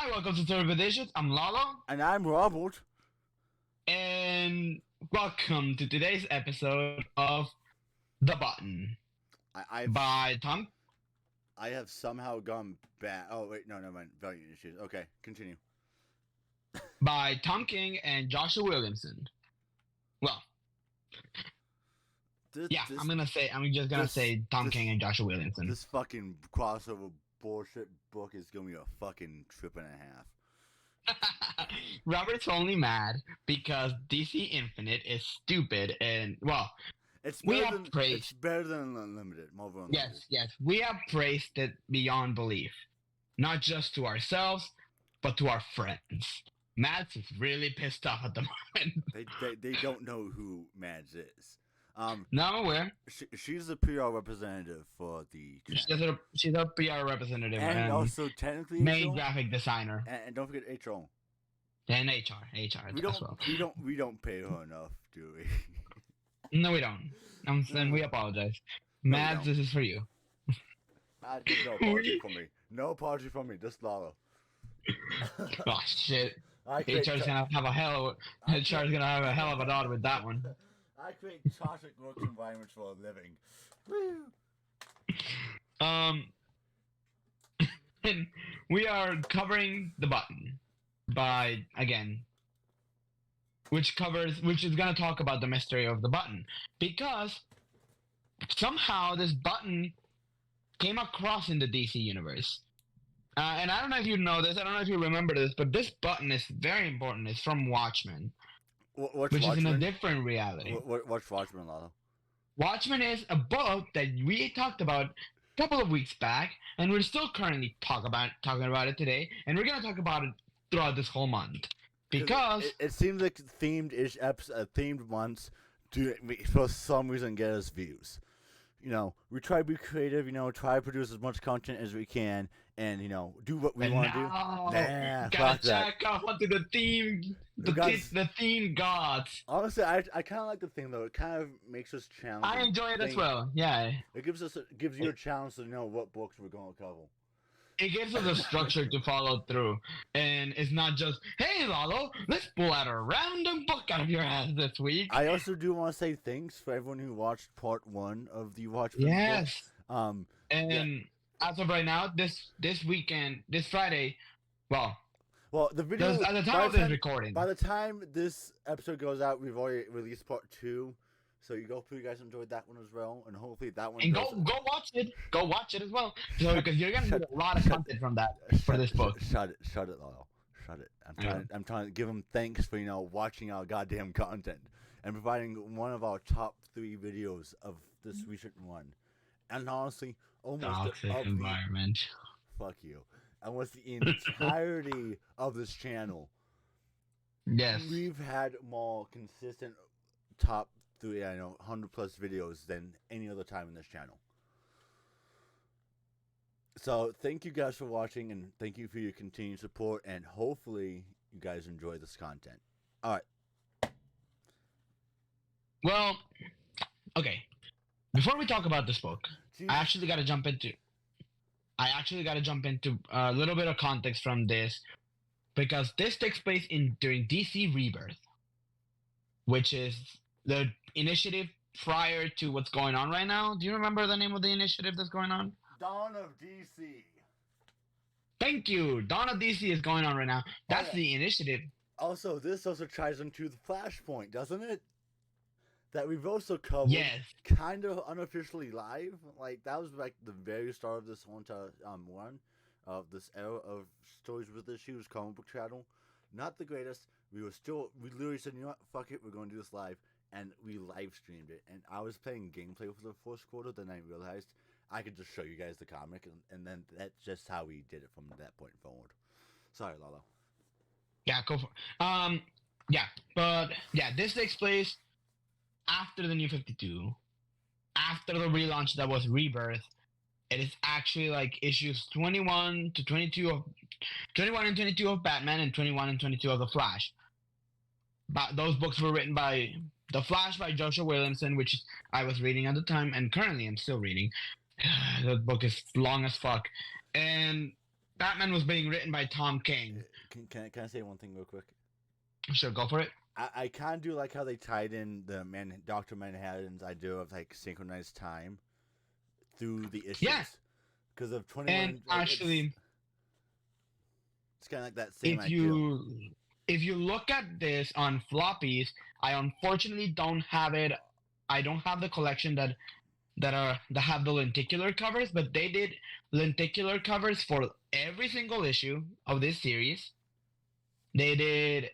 Hi, welcome to Third Edition. I'm Lalo, And I'm Robert. and welcome to today's episode of The Button I, I've by Tom. I have somehow gone back. Oh wait, no, never mind. Volume issues. Okay, continue. By Tom King and Joshua Williamson. Well, This, yeah, this, I'm just gonna this- say Tom this- King and Joshua Williamson. this fucking crossover bullshit book is gonna be a fucking trip and a half. Robert's only mad because DC Infinite is stupid, and well, It's We better have than praised- it's better than Unlimited. Marvel Unlimited. yes, we have praised it beyond belief, not just to ourselves, but to our friends. Mads is really pissed off at the moment. They don't know who Mads is. No, I'm aware. She's the PR representative for the channel. She's a PR representative And and also technically main HR, graphic designer and don't forget HR. and HR We as don't well. we don't pay her enough, do we? No, we don't. And we apologize. No, we Mads, don't. this is for you. No apology from me. No apology from me. Just Lalo. Oh shit! I create HR's gonna have a hell. HR's gonna have a hell of a daughter with that one. I create toxic work environments for a living. Woo! And we are covering The Button by again, which is gonna talk about the mystery of the button because somehow this button came across in the DC universe. And I don't know if you know this, I don't know if you remember this, but this button is very important. It's from Watchmen, What's which is in a Watchmen? different reality. What's Watchmen, Lalo? Watchmen is a book that we talked about a couple of weeks back, and we're still currently talking about it today, and we're gonna talk about it throughout this whole month because It seems like themed-ish themed months to for some reason get us views. You know, we try to be creative. You know, try to produce as much content as we can, and do what we and want to do. now, Nah, fuck gotta that. check out onto the theme, guys- the theme gods. Honestly, I kind of like the thing though. It kind of makes us challenge. I enjoy it as well. Yeah, It gives you a challenge to know what books we're going to cover. it gives us a structure to follow through, and it's not just, hey Lalo, let's pull out a random book out of your ass this week. I also do want to say thanks for everyone who watched part 1 of the Watchmen book. Yes. Um, And as of right now, this weekend, this Friday, well, the video at the by time of the this recording, by the time this episode goes out, we've already released part 2. So hope you guys enjoyed that one as well, and hopefully that one. and goes, go watch it. Go watch it as well. So because you're gonna get a lot of content from that for this book. Shut it, Lalo. Shut it. I'm trying to give them thanks for watching our goddamn content and providing one of our top 3 videos of this recent one. And honestly, Toxic environment. Fuck you. Almost the entirety of this channel, Yes. we've had more consistent top 3, 100 plus videos than any other time in this channel. So thank you guys for watching, and thank you for your continued support, and hopefully you guys enjoy this content. All right. Well, okay. Before we talk about this book, Jeez. I actually got to jump into a little bit of context from this because this takes place during DC Rebirth, which is the initiative prior to what's going on right now. Do you remember the name of the initiative that's going on? Dawn of DC. Thank you. Dawn of DC is going on right now. That's yeah. the initiative. Also, this also ties into the Flashpoint, doesn't it? That we've also covered. Yes. Kind of unofficially live. Like that was like the very start of this whole entire run of this era of stories with issues comic book channel. Not the greatest. We literally said, you know what, fuck it, we're going to do this live, and we live streamed it. And I was playing gameplay for the first quarter, then I realized I could just show you guys the comic, and then that's just how we did it from that point forward. Sorry, Lalo. Yeah, go for it. This takes place after the New 52, after the relaunch that was Rebirth. It is actually like issues 21 and 22 of Batman and 21 and 22 of The Flash. But those books were written by The Flash by Joshua Williamson, which I was reading at the time, and currently I'm still reading. The book is long as fuck. And Batman was being written by Tom King. Can I say one thing real quick? Sure, go for it. I kind of do like how they tied in the Doctor Manhattan's idea of like synchronized time through the issues. Yeah. Because of 21. And actually, it's kind of like that same if idea. you look at this on floppies, I unfortunately don't have it. I don't have the collection that have the lenticular covers, but they did lenticular covers for every single issue of this series. They did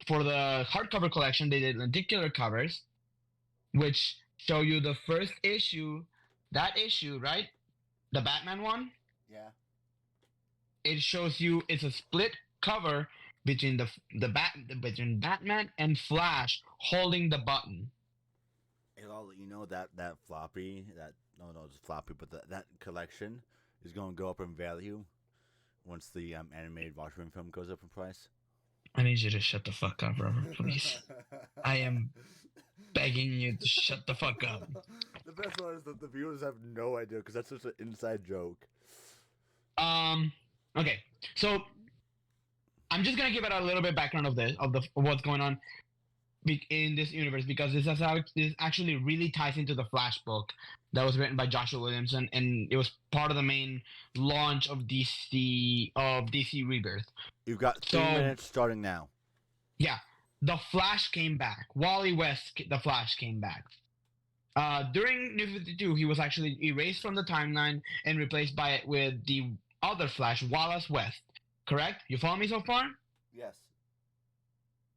for the hardcover collection. They did lenticular covers, which show you the first issue. That issue, right? The Batman one. Yeah. It shows you it's a split cover between between Batman and Flash holding the button. I'll let you know that floppy, it's floppy, but that collection is going to go up in value once the animated Watchmen film goes up in price. I need you to shut the fuck up, Robert, please. I am begging you to shut the fuck up. The best one is that the viewers have no idea because that's such an inside joke. Okay, so I'm just gonna give it a little bit background of what's going on in this universe, because this actually really ties into the Flash book that was written by Joshua Williamson, and it was part of the main launch of DC Rebirth. You've got 3 minutes starting now. Yeah, the Flash came back. Wally West, the Flash came back. During New 52, he was actually erased from the timeline and replaced with the other Flash, Wallace West. Correct? You follow me so far? Yes.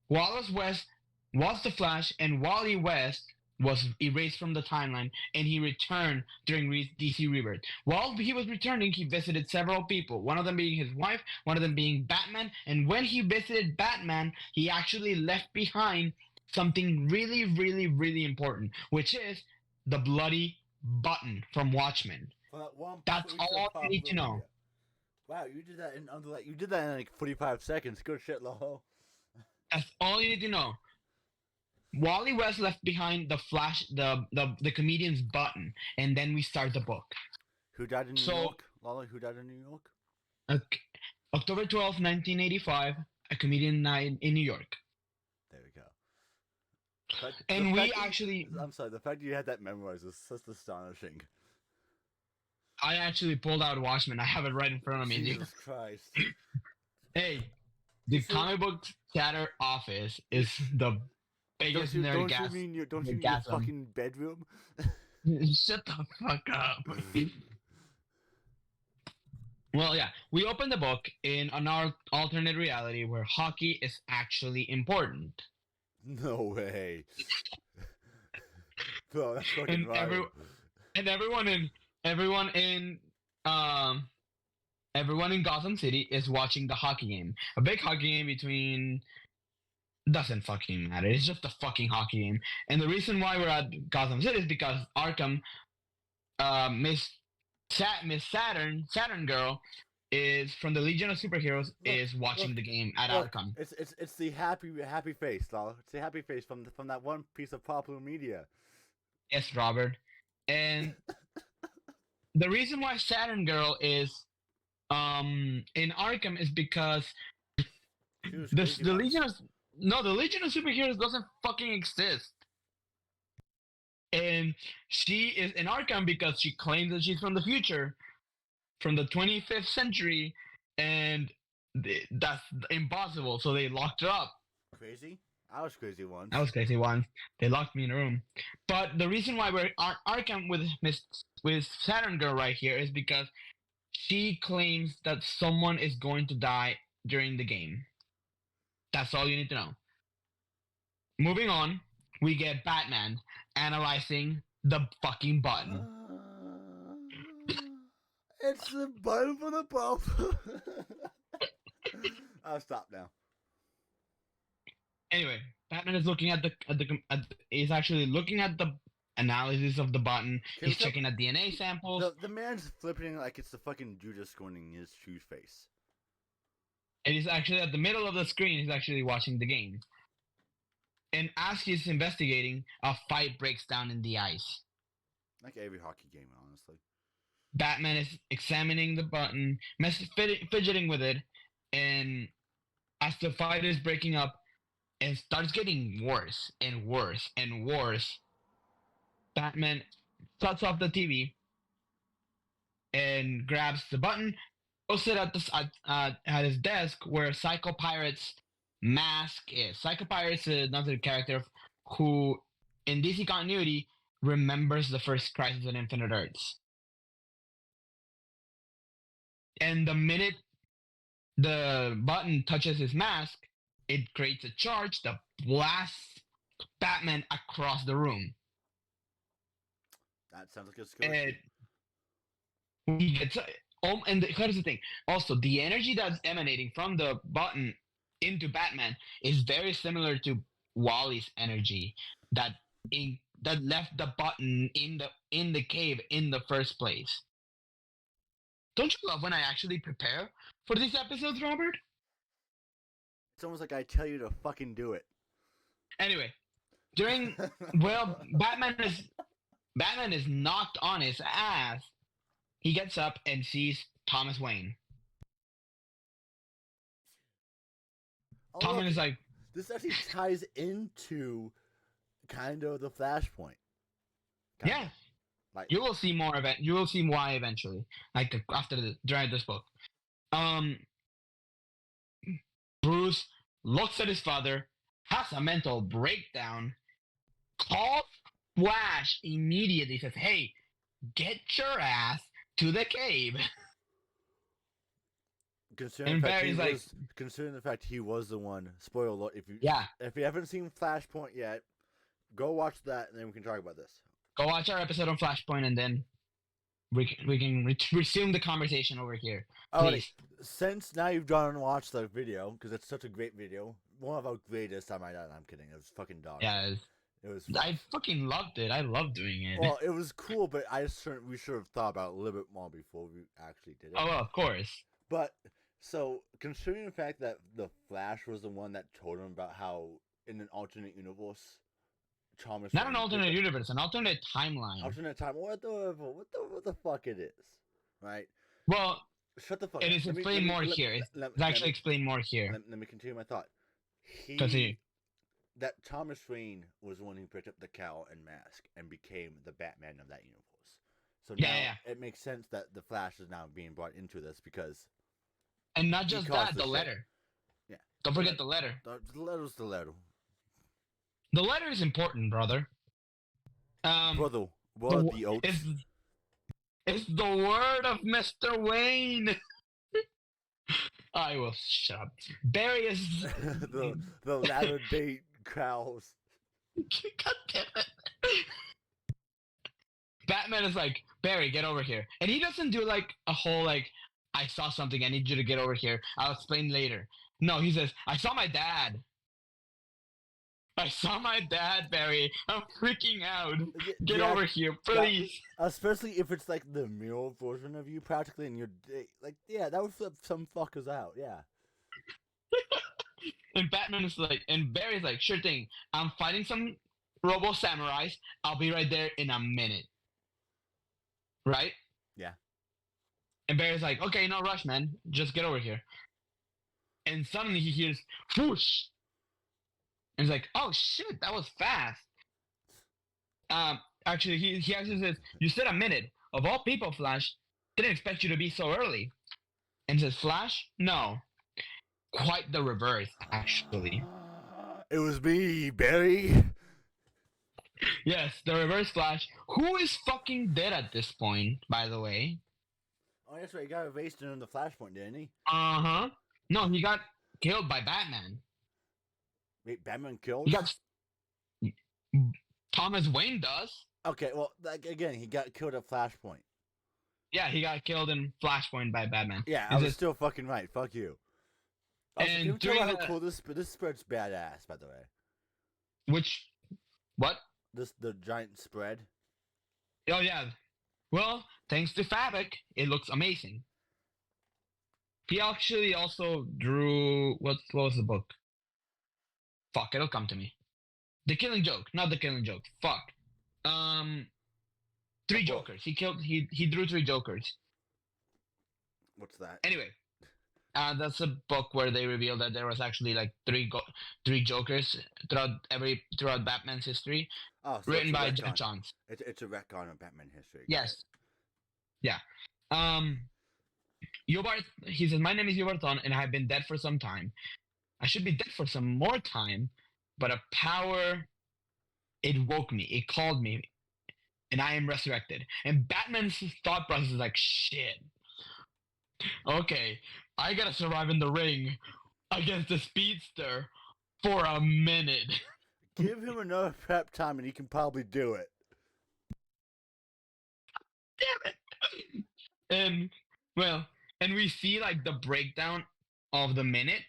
Wallace West was the Flash, and Wally West was erased from the timeline, and he returned during DC Rebirth. While he was returning, he visited several people, one of them being his wife, one of them being Batman, and when he visited Batman, he actually left behind something really, really, really important, which is the bloody button from Watchmen. That's all you need to know. Wow, you did that in like 45 seconds. Good shit, Lalo. That's all you need to know. Wally West left behind the Flash, the comedian's button, and then we start the book. Who died in New York? Lalo, who died in New York? October 12th, 1985, a comedian died in New York. There we go. I'm sorry, the fact that you had that memorized is just astonishing. I actually pulled out Watchmen. I have it right in front of me. Jesus Christ. Hey, the comic book chatter office is the biggest nerd gas. Don't you mean your fucking bedroom? Shut the fuck up. Well, yeah, we open the book in an alternate reality where hockey is actually important. No way. Bro, that's fucking and everyone in Gotham City is watching the hockey game. A big hockey game between doesn't fucking matter. It's just a fucking hockey game. And the reason why we're at Gotham City is because Arkham, Miss Saturn Girl, is from the Legion of Superheroes, is watching the game at Arkham. It's the happy face, Lalo. It's the happy face from that one piece of popular media. Yes, Robert. And the reason why Saturn Girl is in Arkham is because the Legion of Superheroes doesn't fucking exist. And she is in Arkham because she claims that she's from the future, from the 25th century, and that's impossible, so they locked her up. Crazy? I was crazy once. They locked me in a room. But the reason why we're Arkham with Saturn Girl right here is because she claims that someone is going to die during the game. That's all you need to know. Moving on, we get Batman analyzing the fucking button. It's the button for the pump. I'll stop now. Anyway, Batman is looking at he's actually looking at the analysis of the button. He's checking at DNA samples. The man's flipping like it's the fucking Judas scorning his shoe face. And he's actually at the middle of the screen. He's actually watching the game. And as he's investigating, a fight breaks down in the ice. Like every hockey game, honestly. Batman is examining the button, fidgeting with it, and as the fight is breaking up, it starts getting worse and worse and worse. Batman shuts off the TV and grabs the button, goes it at his desk where Psycho Pirate's mask is. Psycho Pirate's another character who, in DC continuity, remembers the first Crisis on Infinite Earths. And the minute the button touches his mask, it creates a charge that blasts Batman across the room. That sounds like a scary. And he gets. And here's the thing. Also, the energy that's emanating from the button into Batman is very similar to Wally's energy that left the button in the cave in the first place. Don't you love when I actually prepare for these episodes, Robert? It's almost like I tell you to fucking do it. Anyway, Batman is knocked on his ass. He gets up and sees Thomas Wayne. Thomas is like, this actually ties into kind of the Flashpoint. Yeah. Like, you will see more of it. You will see why eventually. Like during this book. Bruce looks at his father, has a mental breakdown, calls Flash immediately, says, "Hey, get your ass to the cave." Considering the fact he was the one. Spoiler alert! If you haven't seen Flashpoint yet, go watch that, and then we can talk about this. Go watch our episode on Flashpoint, and then we can resume the conversation over here. Please. Since now you've done and watched the video, because it's such a great video, one of our greatest. I might not. I'm kidding. It was fucking dog. Yeah. It was. I fucking loved it. I loved doing it. Well, it was cool, but we should have thought about it a little bit more before we actually did it. Oh, well, of course. But so, considering the fact that the Flash was the one that told him about how in an alternate universe, Thomas. Not an alternate universe, an alternate timeline. Alternate time. What the fuck it is, right? Well, shut the fuck. It is explained more here. It's actually explained more here. Let me continue my thought. That Thomas Wayne was the one who picked up the cowl and mask and became the Batman of that universe. So now it makes sense that the Flash is now being brought into this because. And not just that, the letter. Yeah. Don't forget the letter. The letter's the letter. The letter is important, brother. Brother, what are the oaths? It's the word of Mr. Wayne. I will shut up. Barry is the latter date cows. God damn it. Batman is like, Barry, get over here. And he doesn't do like a whole like, I saw something, I need you to get over here. I'll explain later. No, he says, I saw my dad. I saw my dad, Barry. I'm freaking out. Get over here, please. Especially if it's like the mirror version of you, practically, and you're like, that would flip some fuckers out, yeah. And Batman is like, and Barry's like, sure thing. I'm fighting some Robo Samurais. I'll be right there in a minute. Right? Yeah. And Barry's like, okay, no rush, man. Just get over here. And suddenly he hears whoosh. And he's like, oh shit, that was fast. Actually, he actually says, you said a minute. Of all people, Flash, didn't expect you to be so early. And says, Flash? No. Quite the reverse, actually. It was me, Barry. Yes, the reverse Flash, who is fucking dead at this point, by the way. Oh, that's right, he got erased in the Flashpoint, didn't he? Uh-huh. No, he got killed by Batman. Wait, Batman killed? He got... Thomas Wayne does. Okay, well, again, he got killed at Flashpoint. Yeah, he got killed in Flashpoint by Batman. Yeah, I was still fucking right. Fuck you. Also, and can you tell me how cool this spread's badass, by the way? Which... What? The giant spread. Oh, yeah. Well, thanks to Fabric, it looks amazing. He actually also drew... What was the book? Fuck, it'll come to me. The Killing Joke. Not The Killing Joke. Fuck. Three Well, Jokers. He drew 3 Jokers. what's that? Anyway, that's a book where they reveal that there was actually like three Jokers throughout Batman's history, Oh, so it's written a by Jeff retcon. Johns. It's a retcon of Batman history. Got Yes. Yeah. Um. Yobart. He says, "My name is Yobarton, and I have been dead for some time. I should be dead for some more time, but a power it woke me. It called me, and I am resurrected." And Batman's thought process is like, "Shit. Okay, I gotta survive in the ring against the Speedster for a minute." Give him enough prep time, and he can probably do it. Damn it! And well, and we see like the breakdown of the minute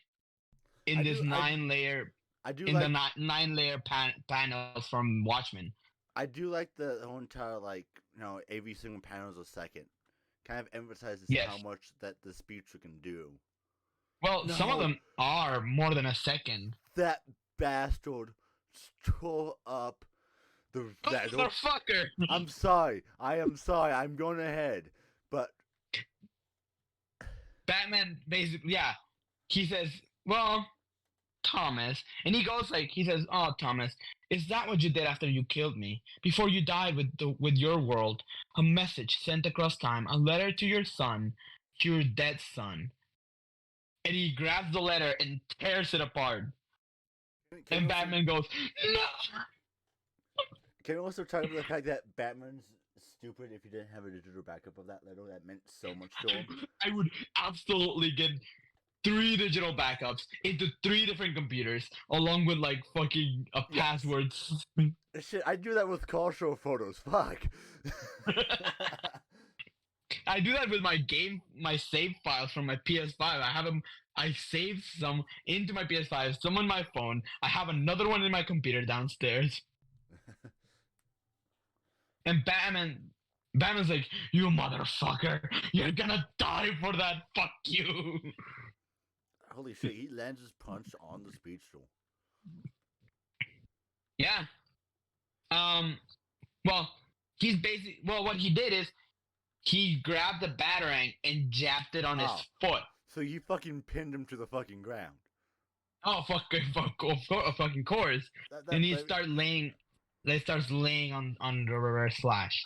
in I this do- I- nine-layer I do in like the nine-layer panels from Watchmen. I do like the whole entire every single panel is a second. Kind of emphasizes Yes. how much that the speedster can do. Well, some of No. them are more than a second. That bastard tore up the Motherfucker! I'm sorry. I am sorry. I'm going ahead. But Batman basically, yeah, he says, "Well, Thomas," and he goes like, he says, "Oh, Thomas, is that what you did after you killed me? Before you died with your world, a message sent across time, a letter to your son, to your dead son." And he grabs the letter and tears it apart. can And we also, Batman goes, "No!" can we also talk about the fact that Batman's stupid if he didn't have a digital backup of that letter that meant so much to him? I would absolutely get 3 digital backups into 3 different computers, along with like fucking a Yes. password. Shit, I do that with call show photos. Fuck. I do that with my save files from my PS5. I have them. I saved some into my PS5, some on my phone. I have another one in my computer downstairs. And Batman's like, "You motherfucker, you're gonna die for that. Fuck you." Holy shit, he lands his punch on the speed stool. Yeah. Well, what he did is he grabbed the batarang and jabbed it on his Oh. foot. So you fucking pinned him to the fucking ground. Oh fucking course. And he starts laying on the reverse flash.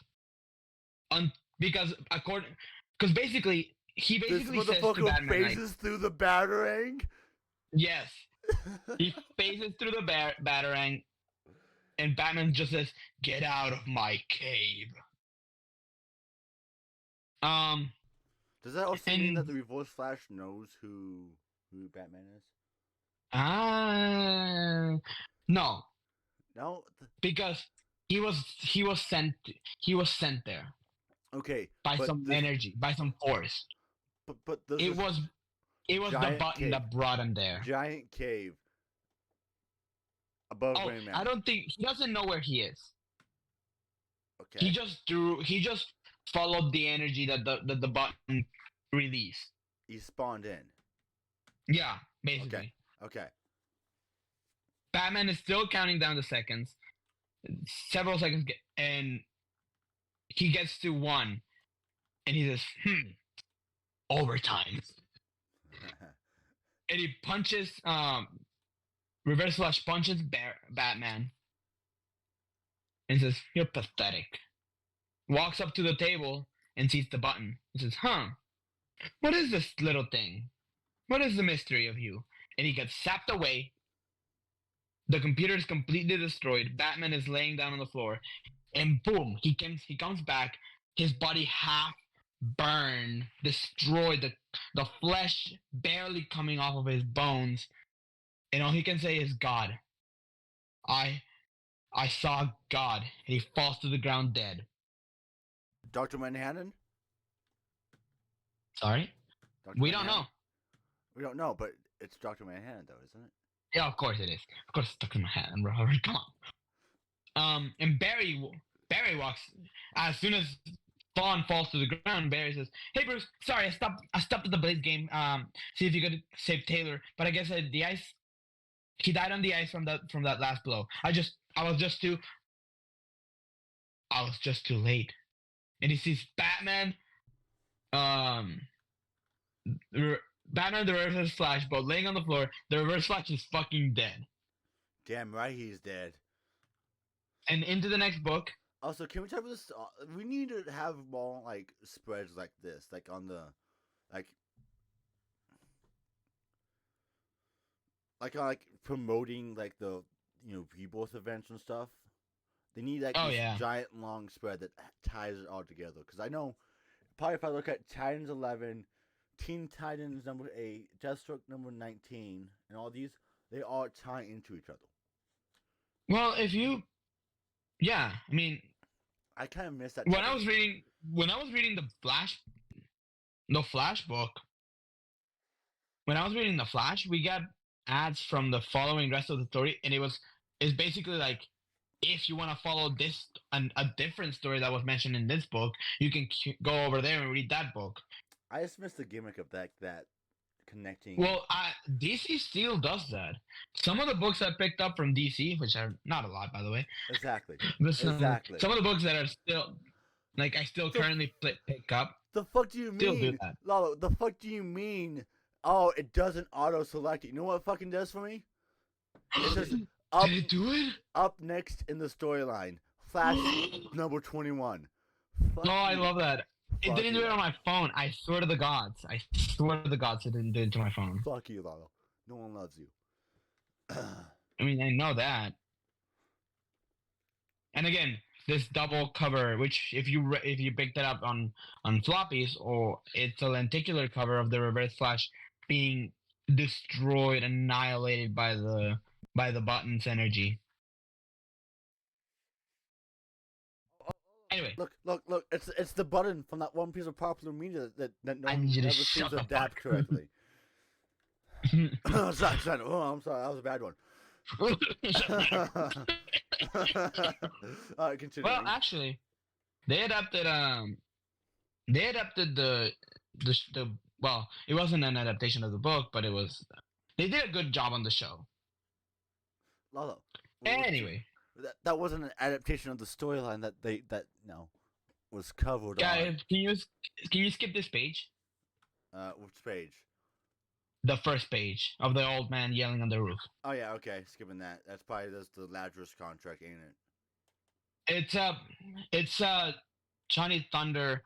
Because basically he This basically says to motherfucker Batman, like, phases through the batarang. yes, he phases through the batarang, and Batman just says, "Get out of my cave." Does that also mean and- that the Reverse Flash knows who Batman is? No, No. because he was sent there Okay. by but some this- energy, by some force. But this It is was the giant button cave. that brought him there. giant cave above Oh, Rain I Mountain. don't think he doesn't know where he is. Okay. He just followed the energy that the button released. He spawned in. Yeah, basically. Okay. Batman is still counting down the seconds. Several seconds, and he gets to 1, and he says, "Overtime." And he punches, Reverse Flash punches Batman, and says, "You're pathetic." Walks up to the table and sees the button. He says, "What is this little thing? What is the mystery of you?" And he gets sapped away. The computer is completely destroyed. Batman is laying down on the floor, and boom, he comes back. His body half burned, destroyed, the flesh barely coming off of his bones, and all he can say is, "God, I saw God," and he falls to the ground dead. Dr. Manhattan? Sorry, Dr. we don't Manhattan? know. We don't know, but it's Dr. Manhattan, though, isn't it? Yeah, of course it is. Of course it's stuck in my head. Bro. Come on. And Barry walks as soon as Fawn falls to the ground. Barry says, "Hey Bruce, sorry, I stopped at the Blaze game. See if you could save Taylor, but I guess the ice. He died on the ice from that last blow. I was just too late." and he sees Batman, um, Batman the Reverse Flash both laying on the floor. The Reverse Flash is fucking dead. Damn right he's dead. And into the next book. Also, can we talk about this? We need to have more like spreads like this, like on the, like, like promoting like the Rebirth events and stuff. They need like this giant long spread that ties it all together. Because I know, probably if I look at Titans 11, Teen Titans number 8, Deathstroke number 19, and all these, they all tie into each other. Well, I mean, I kind of miss that. When I was reading the Flash book, when I was reading the Flash, we got ads from the following rest of the story, and it's basically like, if you want to follow this a different story that was mentioned in this book, you can go over there and read that book. I just missed the gimmick of that connecting. Well, DC still does that. Some of the books I picked up from DC, which are not a lot, by the way. Exactly. Exactly. Some of the books that are still, like, I still currently pick up. The fuck do you mean? Still do that. Lalo, the fuck do you mean? Oh, it doesn't auto-select it. You know what it fucking does for me? It says, did it do it? Up next in the storyline, Flash number 21. Fuck I love that. It didn't do it on my phone. I swear to the gods. I swear to the gods it didn't do it to my phone. Fuck you, Lalo. No one loves you. I mean, I know that. And again, this double cover, which if you pick that up on floppies, or it's a lenticular cover of the Reverse Flash being destroyed, annihilated by the button's energy. Anyway, look! It's the button from that one piece of popular media that no one ever seems to adapt correctly. Oh, sorry. Oh, I'm sorry. That was a bad one. All right, continue. Well, actually, they adapted the well, it wasn't an adaptation of the book, but they did a good job on the show. Lalo. Anyway, that wasn't an adaptation of the storyline that was covered. Guys, can you skip this page? Which page? The first page of the old man yelling on the roof. Oh yeah, okay, skipping that. That's probably the Lazarus contract, ain't it? It's Johnny Thunder.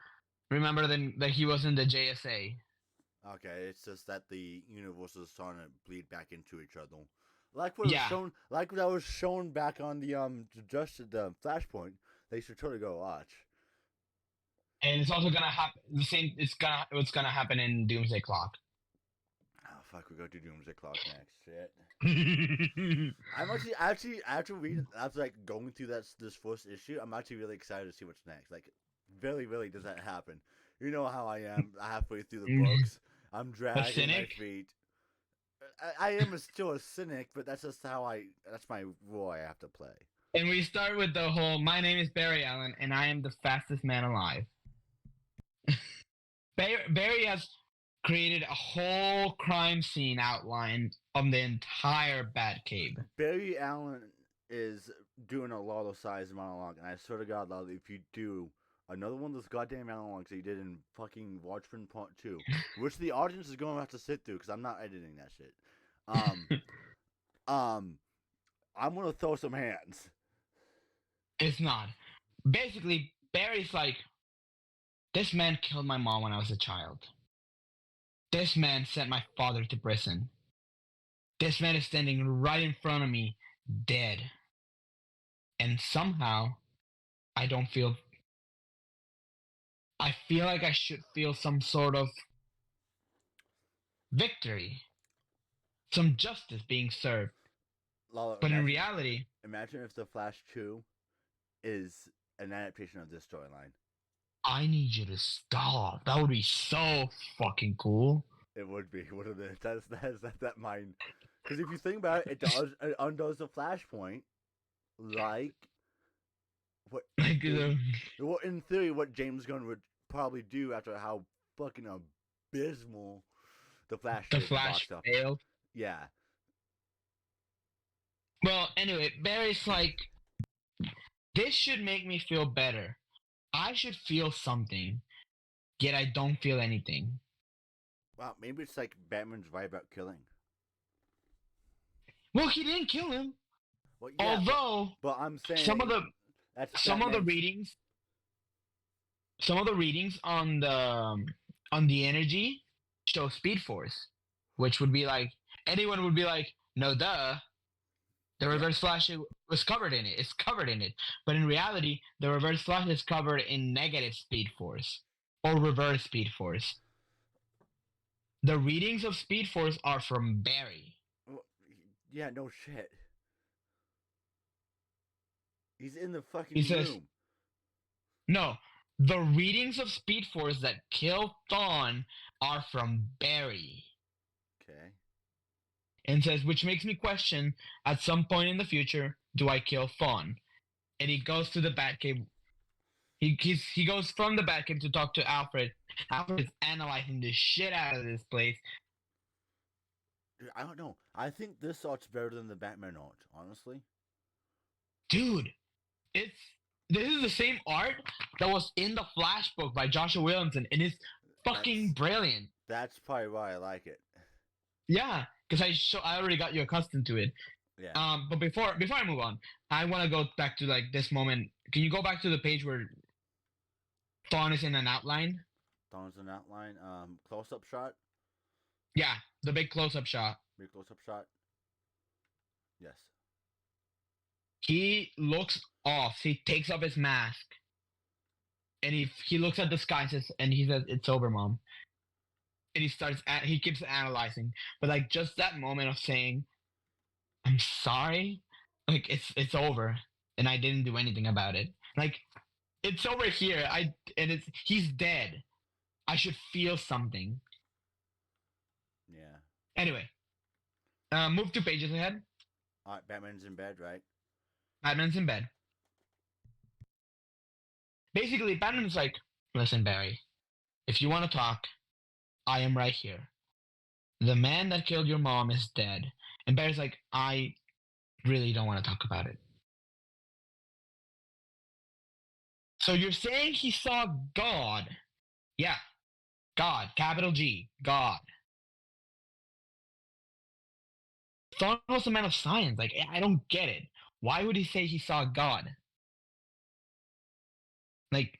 Remember that he was in the JSA. Okay, it's just that the universe is starting to bleed back into each other. Like what was shown, like that was shown back on the Flashpoint. They should totally go watch. And it's also gonna happen. The same. It's gonna happen in Doomsday Clock. Oh fuck, we go to Doomsday Clock next. Shit. I'm actually after like going through this first issue, I'm actually really excited to see what's next. Like, really does that happen? You know how I am halfway through the books. I'm dragging my feet. I am still a cynic, but that's just that's my role I have to play. And we start with the whole, my name is Barry Allen, and I am the fastest man alive. Barry has created a whole crime scene outline of the entire Batcave. Barry Allen is doing a lot of size monologue, and I swear to God, Lalo, if you do another one of those goddamn monologues that you did in fucking Watchmen Part 2, which the audience is going to have to sit through because I'm not editing that shit. I'm going to throw some hands. It's not. Basically, Barry's like, this man killed my mom when I was a child. This man sent my father to prison. This man is standing right in front of me, dead. And somehow, I feel like I should feel some sort of victory. Some justice being served. Lalo, but in reality... Imagine if The Flash 2 is an adaptation of this storyline. I need you to stop. That would be so fucking cool. It would be. What are that's that mind? Because if you think about it, it undoes the Flashpoint, like what? Well, in theory, what James Gunn would probably do after how fucking abysmal the Flash failed. Yeah. Well, anyway, Barry's like, this should make me feel better. I should feel something, yet I don't feel anything. Well, maybe it's like Batman's right about killing. Well, he didn't kill him. Well, yeah, Although but I'm some of saying the that's some of the Batman's. readings some of the readings on the energy show Speed Force, which would be like anyone would be like, no, duh. The Yeah, Reverse Flash was covered in it. It's covered in it, but in reality, the Reverse Flash is covered in negative Speed Force or reverse Speed Force. The readings of Speed Force are from Barry. well, yeah, no shit. He's in the He fucking says, room. no, the readings of Speed Force that kill Thawne are from Barry. Okay. And says, which makes me question, at some point in the future, do I kill Thawne? And he goes to the Batcave. He goes from the Batcave to talk to Alfred. Alfred is analyzing the shit out of this place. Dude, I don't know. I think this art's better than the Batman art, honestly. Dude, it's this is the same art that was in the Flash book by Joshua Williamson, and it's fucking That's brilliant. that's probably why I like it. Yeah, because I already got you accustomed to it. Yeah. But before I move on, I want to go back to like this moment. Can you go back to the page where Thawne is in an outline? Thorns an outline. Close up shot. Yeah, the big close-up shot. Big close up shot. Yes. He looks off. He takes off his mask, and he looks at the sky and he says, "It's over, mom." And he keeps analyzing, but like just that moment of saying, "I'm sorry," like it's over, and I didn't do anything about it. Like it's over here. He's dead. I should feel something. Yeah. Anyway, move 2 pages ahead. All right. Batman's in bed, right? Batman's in bed. Basically, Batman's like, "Listen, Barry, if you want to talk, I am right here. The man that killed your mom is dead." And Barry's like, "I really don't want to talk about it." So you're saying he saw God? Yeah, God, capital G, God. Thorne was a man of science. Like, I don't get it. Why would he say he saw God? Like,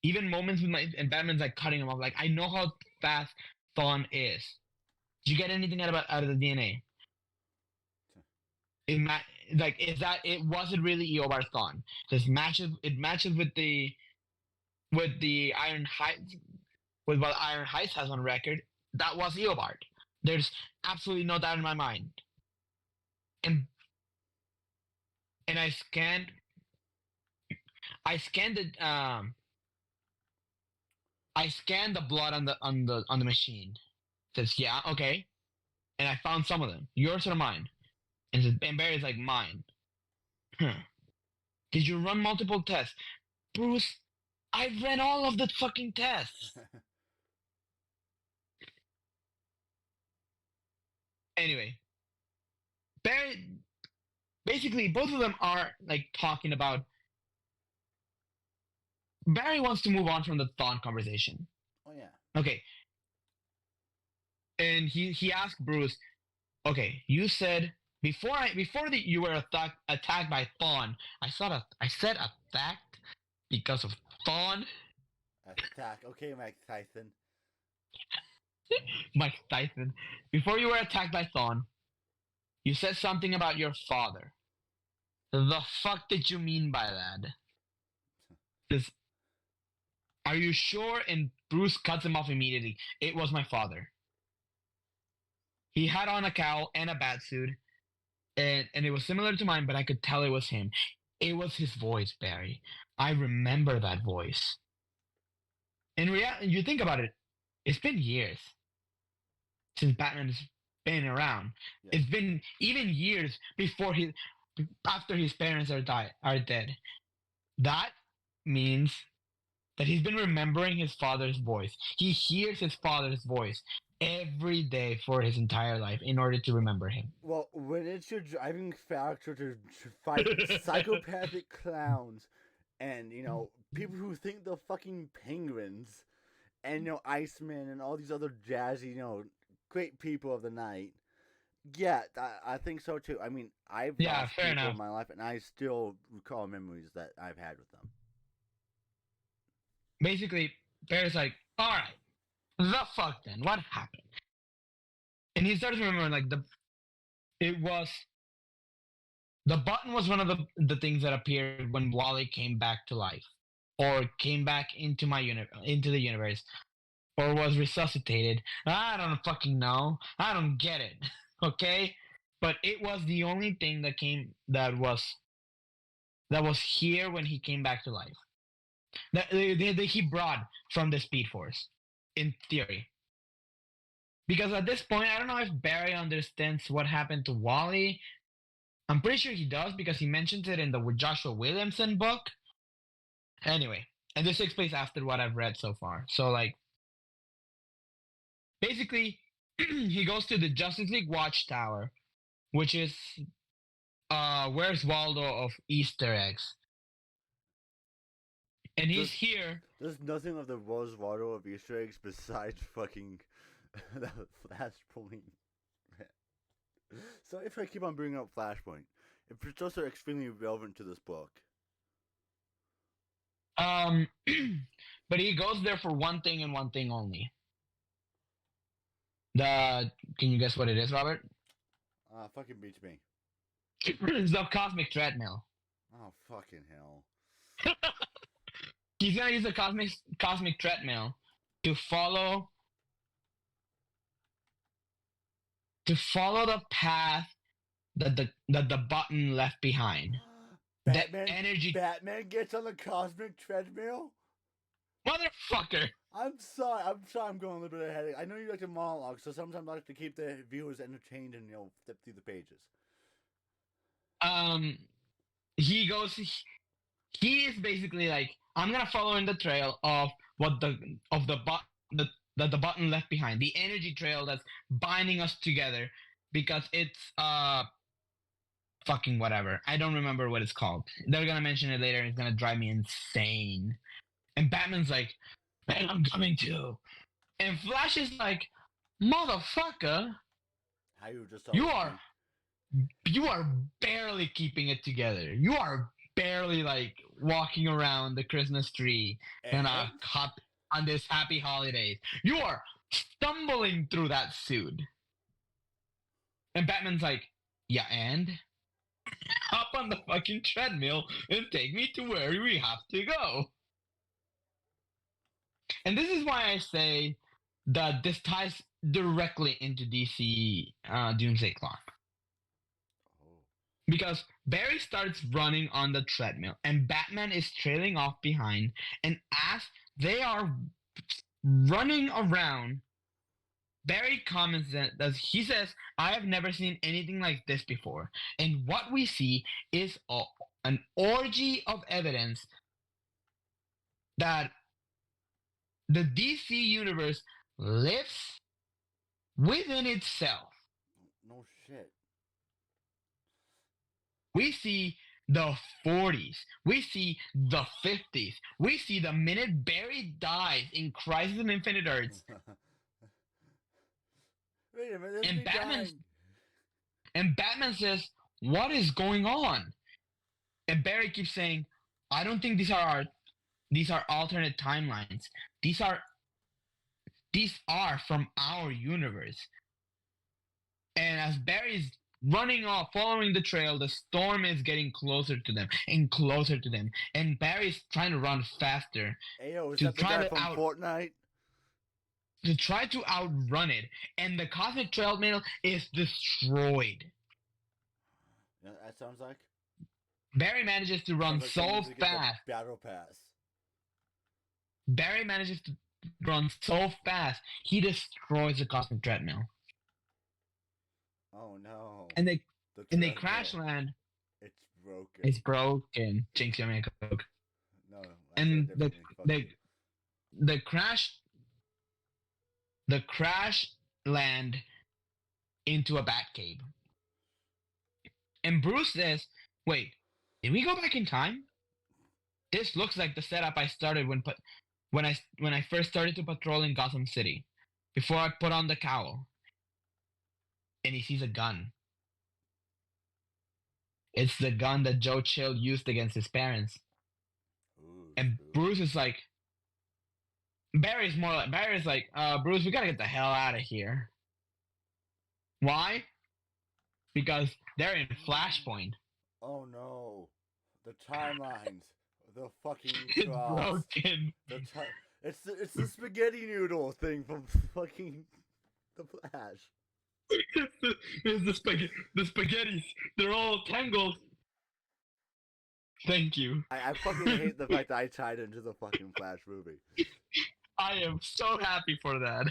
even moments with and Batman's like cutting him off. Like, I know how fast Thawne is. Did you get anything out of the DNA? It like is that it? Was it really Eobard Thawne? It matches with the Iron Heights with what Iron Heights has on record. That was Eobard. There's absolutely no doubt in my mind. And and I scanned it I scanned the blood on the machine. It says, yeah, okay. And I found some of them. Yours or mine? And Barry's like, mine. Huh. Did you run multiple tests? Bruce, I ran all of the fucking tests. Anyway, Barry basically both of them are like talking about Barry wants to move on from the Thawne conversation. Oh yeah. Okay. And he asked Bruce, okay, you said before you were attacked by Thawne, I said attacked because of Thawne. Attack. Okay, Mike Tyson. Mike Tyson. Before you were attacked by Thawne, you said something about your father. The fuck did you mean by that? Because are you sure? And Bruce cuts him off immediately. It was my father. He had on a cowl and a bat suit, and it was similar to mine, but I could tell it was him. It was his voice, Barry. I remember that voice. In reality, you think about it, it's been years since Batman's been around. Yeah. It's been even years after his parents are dead. That means that he's been remembering his father's voice. He hears his father's voice every day for his entire life in order to remember him. Well, when it's your driving factor to fight psychopathic clowns and people who think they're fucking penguins, and Iceman and all these other jazzy, great people of the night. Yeah, I think so too. I mean, I've Yeah, lost fair people in enough. my life, and I still recall memories that I've had with them. Basically, Barry's like, all right, the fuck then, what happened? And he starts remembering like it was the button was one of the things that appeared when Wally came back to life, or came back into the universe, or was resuscitated. I don't fucking know. I don't get it. Okay, but it was the only thing that was here when he came back to life. That he brought from the Speed Force, in theory. Because at this point, I don't know if Barry understands what happened to Wally. I'm pretty sure he does because he mentions it in the Joshua Williamson book. Anyway, and this takes place after what I've read so far. So, like, basically, he goes to the Justice League Watchtower, which is Where's Waldo of Easter eggs. And he's There's here. there's nothing of the Rose Water of Easter eggs besides fucking the Flashpoint. So if I keep on bringing up Flashpoint, it's also extremely relevant to this book. Um, but he goes there for one thing and one thing only. Can you guess what it is, Robert? Fucking beats me. It's the cosmic treadmill. Oh fucking hell. He's gonna use the cosmic treadmill to follow the path that the button left behind. The Batman. energy, Batman gets on the cosmic treadmill. motherfucker. I'm sorry. I'm going a little bit ahead. I know you like to monologue, so sometimes I like to keep the viewers entertained and flip through the pages. He goes. He is basically like, I'm gonna follow in the trail of what the button left behind, the energy trail that's binding us together, because it's fucking whatever. I don't remember what it's called. They're gonna mention it later, and it's gonna drive me insane. And Batman's like, man, I'm coming too. And Flash is like, motherfucker, How you just you told are me. you are barely keeping it together. You are barely like walking around the Christmas tree and And on this happy holidays. You are stumbling through that suit. And Batman's like, yeah, and hop on the fucking treadmill and take me to where we have to go. And this is why I say that this ties directly into DC Doomsday Clock. oh. Because Barry starts running on the treadmill and Batman is trailing off behind. And as they are running around, Barry comments that he says, I have never seen anything like this before. And what we see is an orgy of evidence that the DC universe lives within itself. No shit. We see the 40s. We see the 50s. We see the minute Barry dies in Crisis on Infinite Earths. Wait a minute, And me dying. Batman says, what is going on? And Barry keeps saying, I don't think these are alternate timelines. These are from our universe. And as Barry's running off, following the trail, the storm is getting closer to them and closer to them. And Barry's trying to run faster Ayo, is to that the try guy to from Fortnite? outrun it. And the cosmic treadmill is destroyed. Yeah, that sounds like. Barry manages to run Sounds like so someone needs to get the fast. battle pass. Barry manages to run so fast, he destroys the cosmic treadmill. Oh no. And they The crash treadmill. land. It's broken. It's broken. Jinx, you want me to cook? No, I said And it differently. Fuck you. the crash land into a bat cave. And Bruce says, wait, did we go back in time? this looks like the setup I started when I first started to patrol in Gotham City. Before I put on the cowl, and he sees a gun. It's the gun that Joe Chill used against his parents. Ooh, And spooky. Bruce is like, Barry's like, Bruce, we gotta get the hell out of here. Why? Because they're in Flashpoint. Oh no, the timelines, the fucking It's cross, broken. the it's the spaghetti noodle thing from fucking the Flash. It's the spaghettis. They're all tangled. Thank you. I fucking hate the fact that I tied into the fucking Flash movie. I am so happy for that.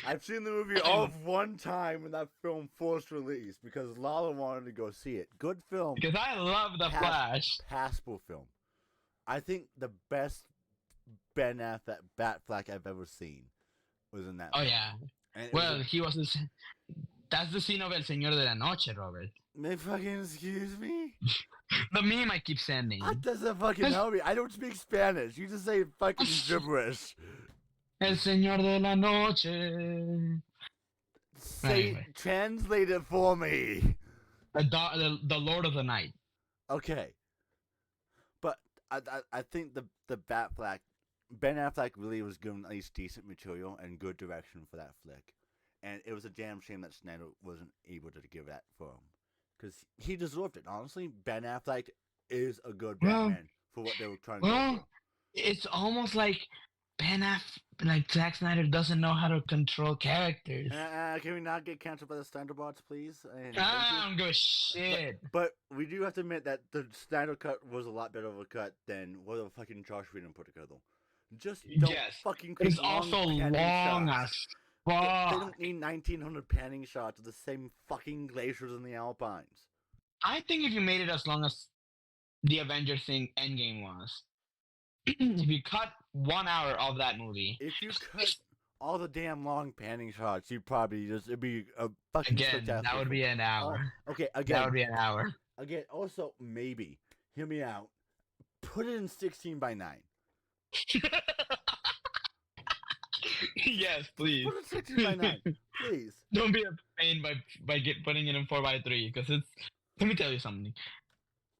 I've seen the movie all of one time when that film first released because Lala wanted to go see it. Good film. Because I love the Flash. Passable film. I think the best Ben Affleck Batfleck I've ever seen was in that. Oh film. yeah. And Well, he was. That's the scene of El Señor de la Noche, Robert. May fucking excuse me? The meme I keep sending. That doesn't fucking help me. I don't speak Spanish. You just say fucking gibberish. El Señor de la Noche. Say, Anyway. translate it for me. The Lord of the Night. Okay. But I think the Batfleck, Ben Affleck really was given at least decent material and good direction for that flick. And it was a damn shame that Snyder wasn't able to give that for him. Because he deserved it. Honestly, Ben Affleck is a good Batman for what they were trying to do. Well, it's almost like like Zack Snyder doesn't know how to control characters. Can we not get canceled by the Snyder bots, please? I don't give a shit. But we do have to admit that the Snyder cut was a lot better of a cut than what the fucking Josh Whedon put together. Just don't fucking create it's also long as They fuck. don't need 1900 panning shots of the same fucking glaciers in the Alpines. I think if you made it as long as the Avengers thing Endgame was, if you cut 1 hour of that movie, If you cut all the damn long panning shots, you'd probably it'd be a fucking again, spectacular. that would be an hour. Okay, again. That would be an hour. Again, also, maybe, hear me out, put it in 16 by 9. Yes, please. Put it in 16 by 9, please. Don't be a pain by putting it in 4:3 because it's. Let me tell you something.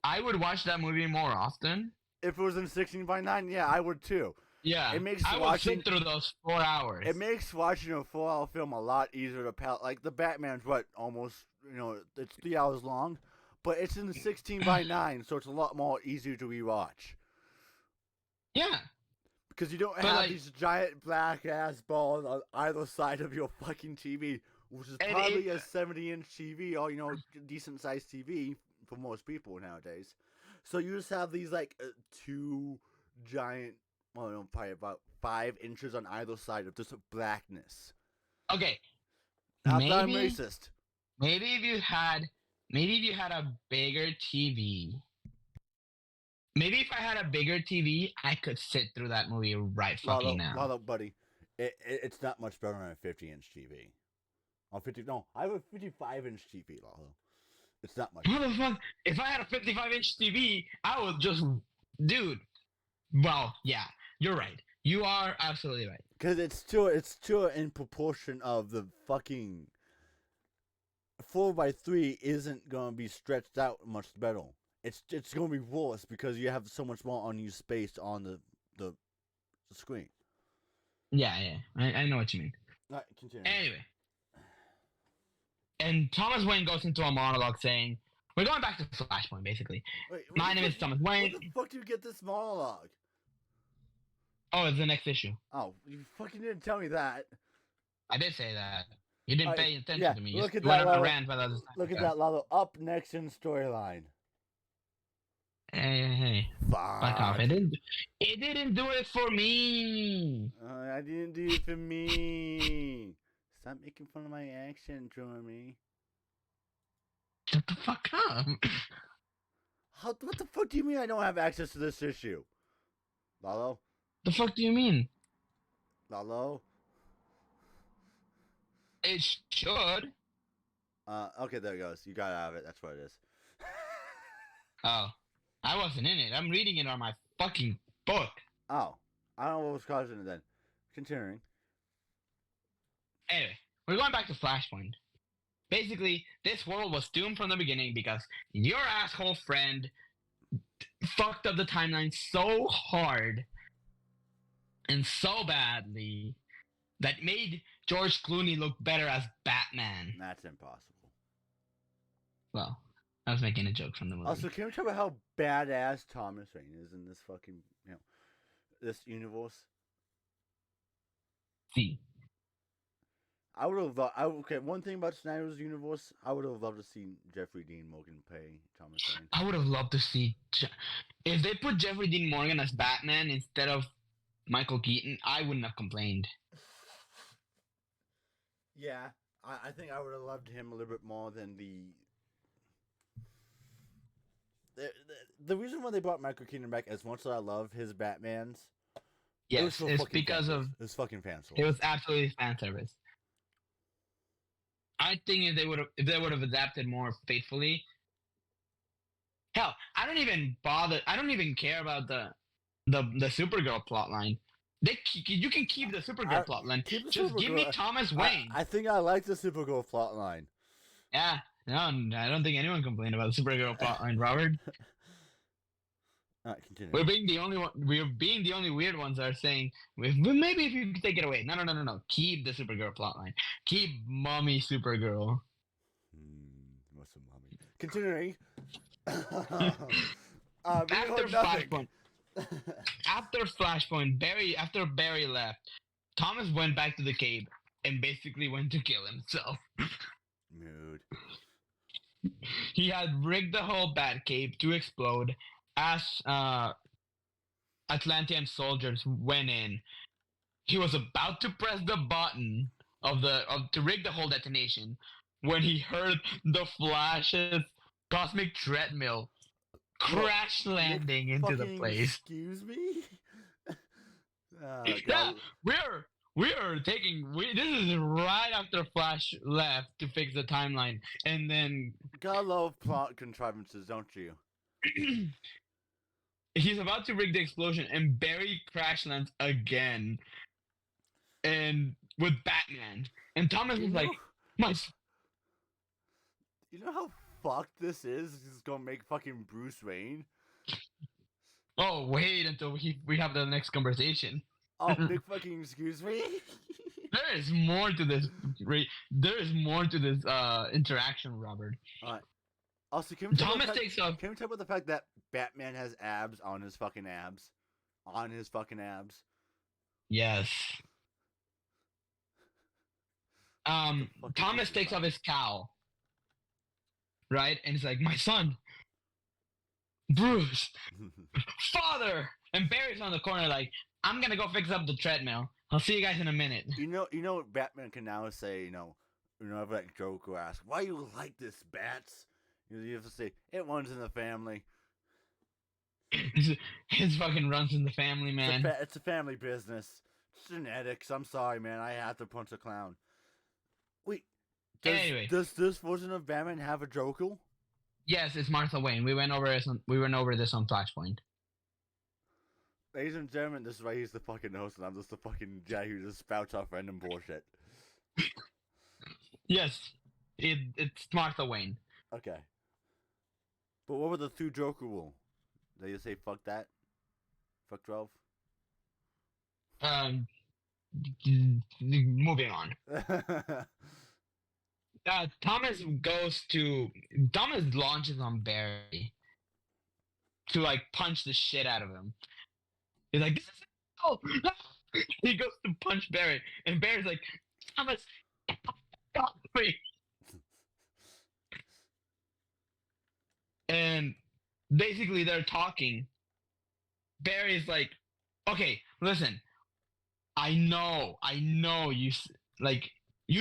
I would watch that movie more often. If it was in 16 by 9, yeah, I would too. Yeah, it makes I would sit through those 4 hours. It makes watching a 4-hour film a lot easier to pal. Like the Batman's almost it's 3 hours long, but it's in 16 by 9, so it's a lot more easier to rewatch. Yeah. Because you don't have these giant black ass balls on either side of your fucking TV, which is probably a 70-inch TV or decent sized TV for most people nowadays. So you just have these two giant, probably about 5 inches on either side of just blackness. Okay. Not that I'm racist. Maybe if you had a bigger TV. Maybe if I had a bigger TV, I could sit through that movie right fucking now. Lalo, buddy, it's not much better than a 50-inch TV. I have a 55-inch TV, Lalo. It's not much. Motherfucker, if I had a 55-inch TV, I would just, dude. Well, yeah, you're right. You are absolutely right. Because it's still in proportion of the fucking 4:3 isn't gonna be stretched out much better. It's gonna be worse because you have so much more unused space on the screen. Yeah, I know what you mean. Alright, continue. Anyway. And Thomas Wayne goes into a monologue saying, we're going back to Flashpoint, basically. Wait, My name is Thomas Wayne. Where the fuck do you get this monologue? Oh, it's the next issue. Oh, you fucking didn't tell me that. I did say that. You didn't pay attention to me. Look at that, Lalo. Look at that, Lalo. Up next in storyline. Hey. Fuck. Fuck off. It didn't do it for me. I didn't do it for me. Stop making fun of my accent, Jeremy. Shut the fuck up. What the fuck do you mean I don't have access to this issue? Lalo? The fuck do you mean? Lalo? It should. Okay, there it goes. You got out of it. That's what it is. Oh. I wasn't in it. I'm reading it on my fucking book. Oh, I don't know what was causing it then. Continuing. Anyway, we're going back to Flashpoint. Basically, this world was doomed from the beginning because your asshole friend fucked up the timeline so hard and so badly that made George Clooney look better as Batman. That's impossible. Well, I was making a joke from the movie. Also, can we talk about how badass Thomas Wayne is in this fucking, this universe? See, I would have okay, one thing about Snyder's universe, I would have loved to see Jeffrey Dean Morgan play Thomas Wayne. I would have loved to see if they put Jeffrey Dean Morgan as Batman instead of Michael Keaton. I wouldn't have complained. Yeah, I think I would have loved him a little bit more than the reason why they brought Michael Keaton back, as much as I love his Batmans. Yes, it's because of it's fucking fan service. It was absolutely fan service. I think if they would have adapted more faithfully. Hell, I don't even care about the Supergirl plotline. You can keep the Supergirl plotline. Just give me Thomas Wayne. I think I like the Supergirl plotline. Yeah, no, I don't think anyone complained about the Supergirl plotline, Robert. Continue. We're being the only weird ones that are saying maybe if you take it away. No. Keep the Supergirl plotline. Keep mommy Supergirl. What's a mommy? Continuing. After Flashpoint, after Barry left, Thomas went back to the cave and basically went to kill himself. Mood. He had rigged the whole Batcave to explode as Atlantean soldiers went in. He was about to press the button to rig the whole detonation when he heard the Flash's cosmic treadmill crash landing into the place. Excuse me? Yeah, this is right after Flash left to fix the timeline, and then gotta love plot contrivances, don't you? He's about to rig the explosion, and Barry crash lands again, and with Batman, and Thomas is like, You know how fucked this is? This is gonna make fucking Bruce Wayne. Oh, wait until we have the next conversation. Oh, big fucking excuse me. There is more to this. There is more to this interaction, Robert. All right. Also, can we talk about the fact that Batman has abs on his fucking abs? On his fucking abs. Yes. Thomas takes off his cowl. Right? And he's like, my son, Bruce, father! And Barry's on the corner like, I'm gonna go fix up the treadmill. I'll see you guys in a minute. You know, Batman can now say, whenever that Joker asks, why you like this, Bats? You have to say, it runs in the family. His fucking runs in the family, man. It's a family business. It's genetics. I'm sorry, man. I have to punch a clown. Wait. Does this version of Batman have a Joker? Yes, it's Martha Wayne. We went over this on Flashpoint. Ladies and gentlemen, this is why he's the fucking host, and I'm just the fucking guy who just spouts off random bullshit. Yes, it's Martha Wayne. Okay. But what were the two Joker rule? Did you say fuck that? Fuck 12? Moving on. Thomas launches on Barry to like punch the shit out of him. He's like, he goes to punch Barry, and Barry's like, Thomas, stop me. And basically they're talking. Barry's like, okay, listen, I know you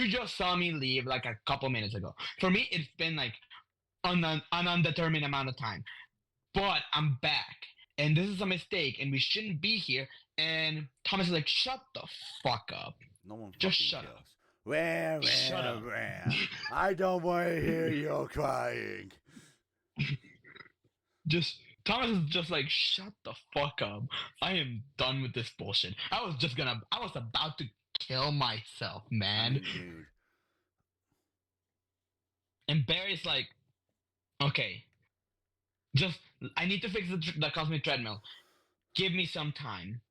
just saw me leave like a couple minutes ago. For me, it's been like an undetermined amount of time. But I'm back. And this is a mistake. And we shouldn't be here. And Thomas is like, shut the fuck up. No one just shut up. Shut up. I don't want to hear you crying. Just Thomas is just like, shut the fuck up. I am done with this bullshit. I was about to kill myself, I man. mean, dude. And Barry's like, okay, just, I need to fix the cosmic treadmill. Give me some time.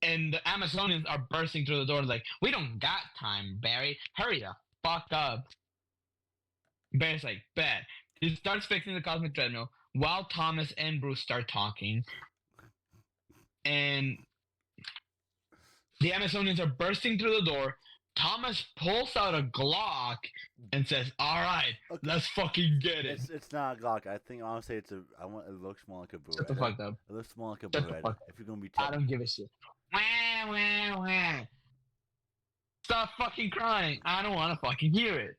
And the Amazonians are bursting through the door like, we don't got time, Barry. Hurry the fuck up. Barry's like, bet. He starts fixing the cosmic treadmill while Thomas and Bruce start talking. And the Amazonians are bursting through the door. Thomas pulls out a Glock and says, "Alright, Okay. let's fucking get it." It's not a Glock. I think honestly it looks more like a Beretta. Shut the fuck up. It looks more like a Shut the Beretta. fuck If you're gonna be I don't give a shit. Wah, wah, wah. Stop fucking crying. I don't want to fucking hear it.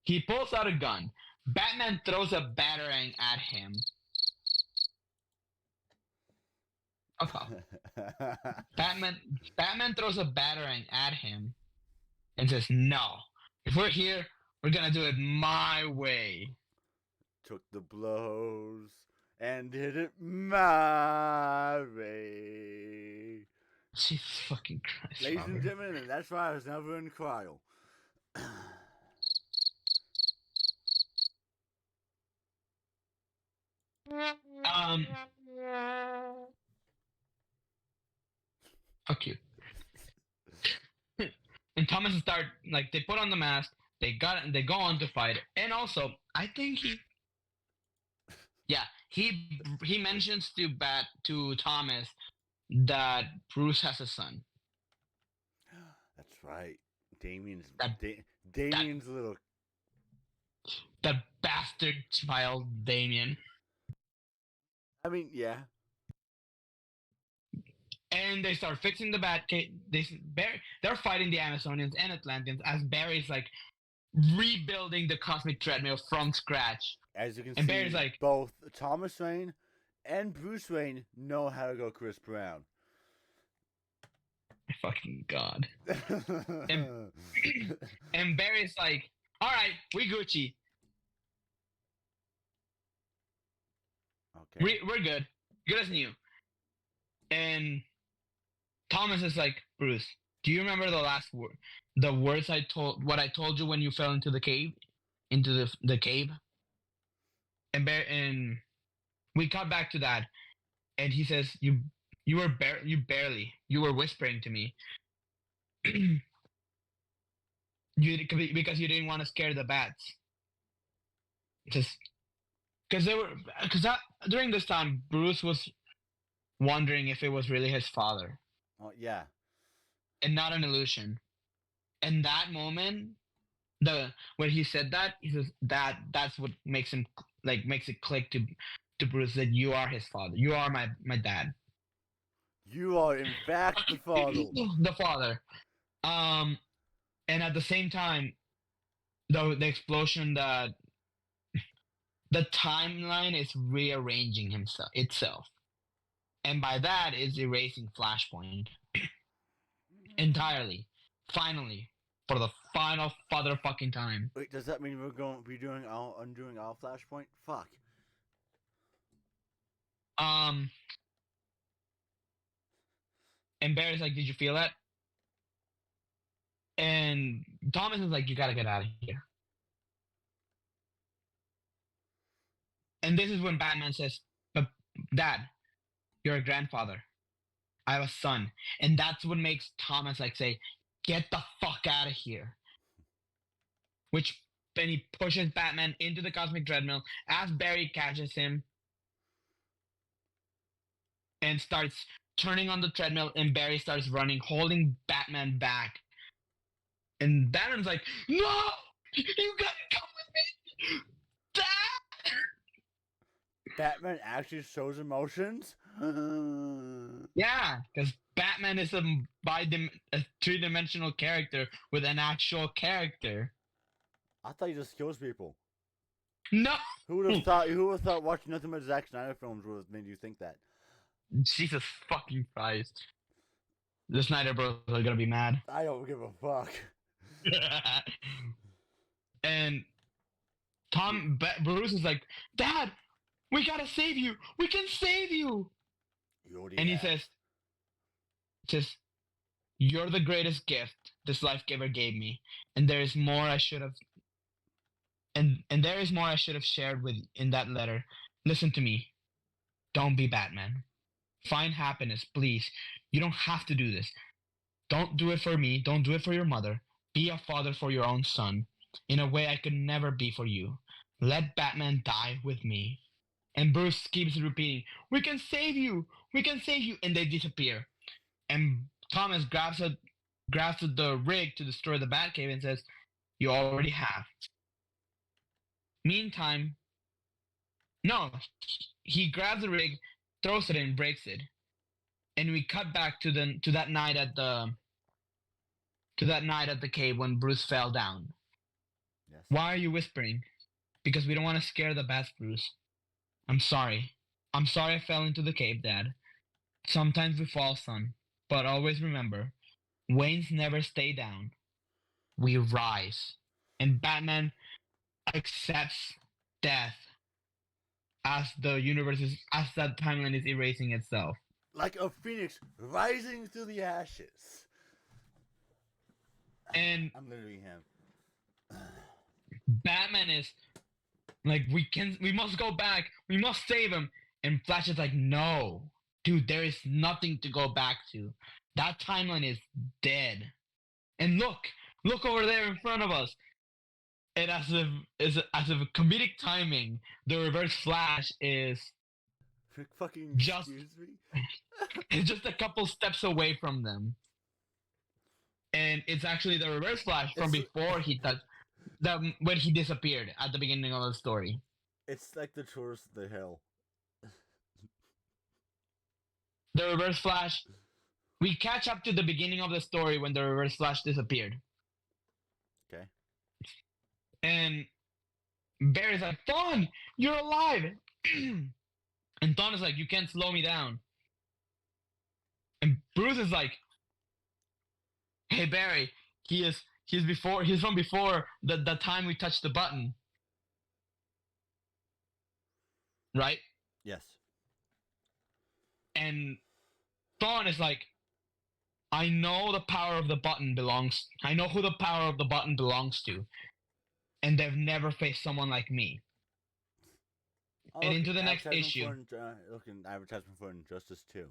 He pulls out a gun. Batman throws a batarang at him. Okay. Batman throws a batarang at him and says, "No. If we're here, we're gonna do it my way." Took the blows and did it my way. Jesus fucking Christ, Ladies Robert. and gentlemen, and that's why I was never in trial. Fuck you. And Thomas start like they put on the mask. They go on to fight. And also, I think he mentions to Thomas that Bruce has a son. That's right. Damien's That- Damien's little. That bastard child, Damien. I mean, yeah. And they start fixing the they're fighting the Amazonians and Atlanteans as Barry's like rebuilding the cosmic treadmill from scratch. As you can And see, Barry's like, both Thomas Wayne and Bruce Wayne know how to go Chris Brown. fucking God. And Barry's like, all right, we Gucci. Okay. We're good. Good as new. And Thomas is like, Bruce, do you remember the words what I told you when you fell into the cave? Into the cave? And we cut back to that. And he says, you were whispering to me. Because you didn't want to scare the bats. Just because during this time Bruce was wondering if it was really his father Oh yeah. and not an illusion. And that moment, when he said that, he says that's what makes it click to Bruce that you are his father. You are my dad. You are in fact the father. The father. And at the same time, the explosion that the timeline is rearranging itself. And by that is erasing Flashpoint entirely. Finally. For the final fucking time. Wait, does that mean we're going to be undoing our Flashpoint? Fuck. And Barry's like, did you feel that? And Thomas is like, you gotta get out of here. And this is when Batman says, but Dad, you're a grandfather. I have a son. And that's what makes Thomas like say, get the fuck out of here. Which then he pushes Batman into the cosmic treadmill as Barry catches him and starts turning on the treadmill, and Barry starts running, holding Batman back. And Batman's like, no! You gotta come with me! Dad! Batman actually shows emotions? Yeah, because Batman is a three-dimensional character with an actual character. I thought he just kills people. No! Who would have thought watching nothing but Zack Snyder films would have made you think that? Jesus fucking Christ. The Snyder Bros are gonna be mad. I don't give a fuck. And Bruce is like, Dad, we gotta save you. We can save you. You already And he have. says, you're the greatest gift this life ever gave me, and there is more I should have, and there is more I should have shared with in that letter. Listen to me. Don't be Batman. Find happiness, please. You don't have to do this. Don't do it for me. Don't do it for your mother. Be a father for your own son, in a way I could never be for you. Let Batman die with me. And Bruce keeps repeating, we can save you. We can save you. And they disappear. And Thomas grabs the rig to destroy the Batcave and says, you already have. Meantime, no, he grabs the rig, throws it in, breaks it. And we cut back to that night at the cave when Bruce fell down. Yes. Why are you whispering? Because we don't want to scare the bats, Bruce. I'm sorry. I'm sorry I fell into the cave, Dad. Sometimes we fall, son. But always remember, Waynes never stay down. We rise. And Batman accepts death as as that timeline is erasing itself. Like a phoenix rising through the ashes. And I'm literally him. Batman is like, we must go back. We must save him. And Flash is like, no, dude, there is nothing to go back to. That timeline is dead. And look over there in front of us. And as if comedic timing, the Reverse Flash is Fucking just excuse me. is just a couple steps away from them. And it's actually the Reverse Flash from before when he disappeared at the beginning of the story. It's like the tourist of the hill. The Reverse Flash. We catch up to the beginning of the story when the Reverse Flash disappeared. Okay. And Barry's like, Thawne, you're alive! And Thawne is like, you can't slow me down. And Bruce is like, hey Barry, he's from before the time we touched the button. Right? Yes. And Thawne is like, I know the power of the button I know who the power of the button belongs to. And they've never faced someone like me. And into the next issue. Looking advertisement for Injustice 2.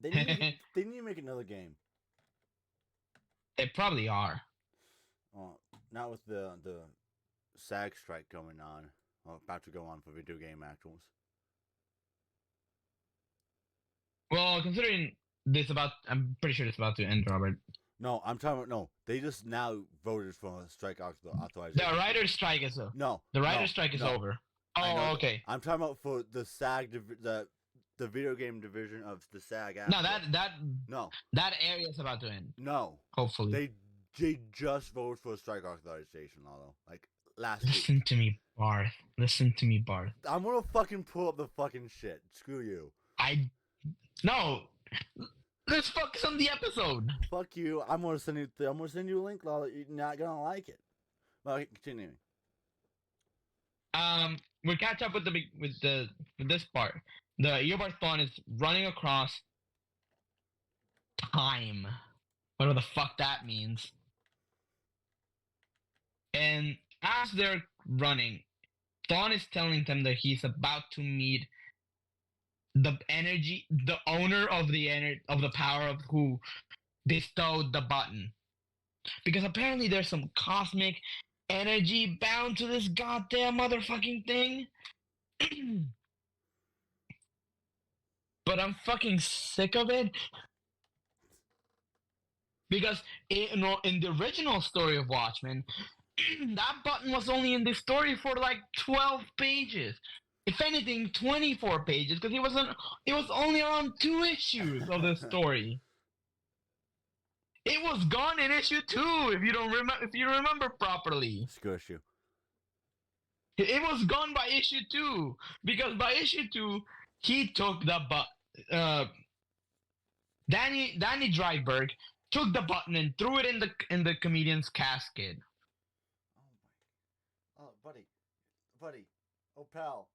They need to make another game. They probably are. Not with the SAG strike going on. Well, about to go on for video game actuals. Well, considering I'm pretty sure it's about to end, Robert. No, I'm talking about They just now voted for a strike authorization. The writer's strike is over. No. The writer's strike is over. Oh, okay. I'm talking about for the SAG the video game division of the SAG. No, that area is about to end. No. Hopefully. They just voted for a strike authorization, Lalo. Like last Listen week. to me, Barth. Listen to me, Barth. I'm gonna fucking pull up the fucking shit. Screw you. No. Let's focus on the episode. Fuck you. I'm gonna send you a link, Lalo. You're not gonna like it. Well, continuing. We catch up with this part. The Eobard Thawne is running across time. Whatever the fuck that means. And as they're running, Thawne is telling them that he's about to meet the owner of the power of who bestowed the button. Because apparently there's some cosmic energy bound to this goddamn motherfucking thing. But I'm fucking sick of it. Because in the original story of Watchmen, that button was only in the story for like 12 pages. If anything, 24 pages, because it was only around 2 issues of the story. It was gone in issue 2, if you remember properly. It's a good issue. It was gone by issue 2, because by issue 2, he took Danny Dreiberg took the button and threw it in the comedian's casket. buddy. Oh, pal.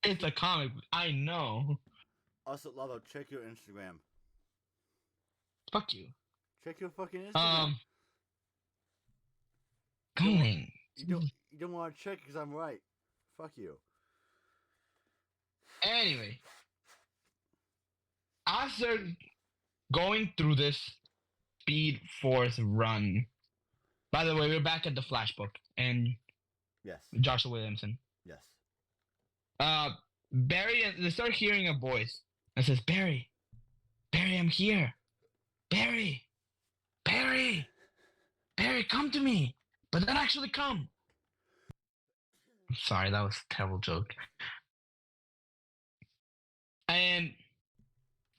It's a comic book. I know. Also, Lalo, check your Instagram. Fuck you. Check your fucking Instagram. Going. You don't want to check because I'm right. Fuck you. Anyway, after going through this Speed Force run, by the way, we're back at the Flash book and Yes. Joshua Williamson. Yes. Barry, they start hearing a voice that says, Barry, I'm here. Barry, come to me. But then actually come. I'm sorry, that was a terrible joke. And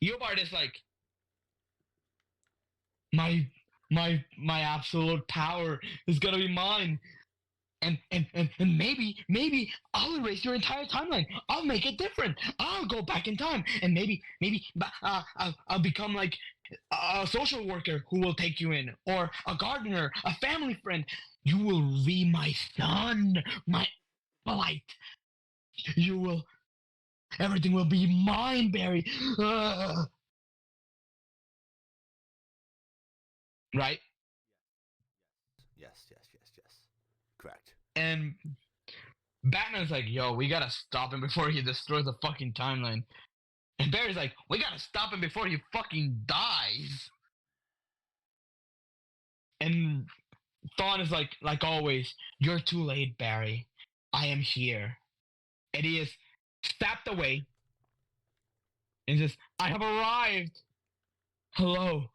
Eobard is like, my absolute power is gonna be mine. And maybe I'll erase your entire timeline. I'll make it different. I'll go back in time, and maybe I'll become like a social worker who will take you in, or a gardener, a family friend. You will be my son, my light. You will. Everything will be mine, Barry. Right? Yes. Correct. And Batman's like, yo, we gotta stop him before he destroys the fucking timeline. And Barry's like, we gotta stop him before he fucking dies. And Thawne is like always, you're too late, Barry. I am here. And he is snapped away. And says, I have arrived. Hello.